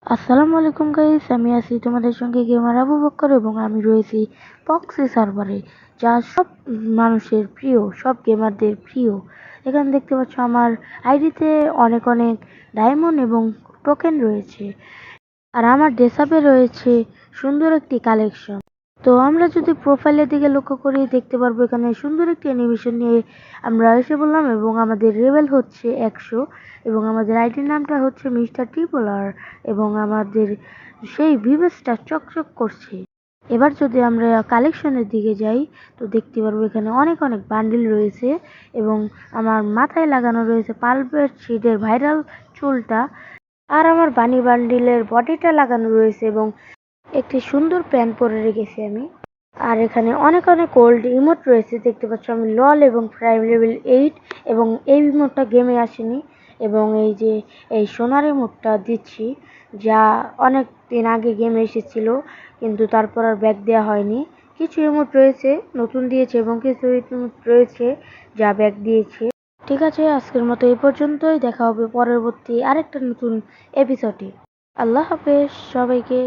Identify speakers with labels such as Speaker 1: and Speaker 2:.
Speaker 1: আসসালামু আলাইকুম গাইস, আমি আছি তোমাদের সঙ্গে গেমার আবু বক্কর এবং আমি রয়েছি পক্সি সার্ভারে, যা সব মানুষের প্রিয়, সব গেমারদের প্রিয়। এখানে দেখতে পাচ্ছ আমার আইডিতে অনেক অনেক ডায়মন্ড এবং টোকেন রয়েছে, আর আমার ডেসাপে রয়েছে সুন্দর একটি কালেকশন। তো আমরা যদি প্রোফাইলের দিকে লক্ষ্য করি দেখতে পারবো এখানে সুন্দর একটি অ্যানিমেশন নিয়ে আমরা এসে বললাম এবং আমাদের লেভেল হচ্ছে 100 এবং আমাদের আইডির নামটা হচ্ছে মিস্টার ট্রিপলার এবং আমাদের সেই ভিভেসটা চকচক করছে। এবার যদি আমরা কালেকশনের দিকে যাই তো দেখতে পারবো এখানে অনেক অনেক বান্ডিল রয়েছে এবং আমার মাথায় লাগানো রয়েছে পালপের শিটের ভাইরাল চুলটা, আর আমার বানি বান্ডিলের বডিটা লাগানো রয়েছে এবং একটি সুন্দর প্যান্ট পরে রেখেছি আমি। আর এখানে অনেক অনেক ওল্ড ইমোট রয়েছে, দেখতে পাচ্ছ আমি লল এবং প্রাইম লেভেল 8 এবং এই ইমোটটা গেমে আসেনি এবং এই যে এই সোনার ইমোটটা দিচ্ছি, যা অনেক দিন আগে গেমে এসেছিল কিন্তু তারপর আর ব্যাক দেওয়া হয়নি। কিছু ইমোট রয়েছে নতুন দিয়েছে এবং কিছু ইমোট রয়েছে যা ব্যাক দিয়েছে। ঠিক আছে, আজকের মতো এই পর্যন্তই, দেখা হবে পরবর্তী আরেকটা নতুন এপিসোডে। আল্লাহ হাফেজ সবাইকে।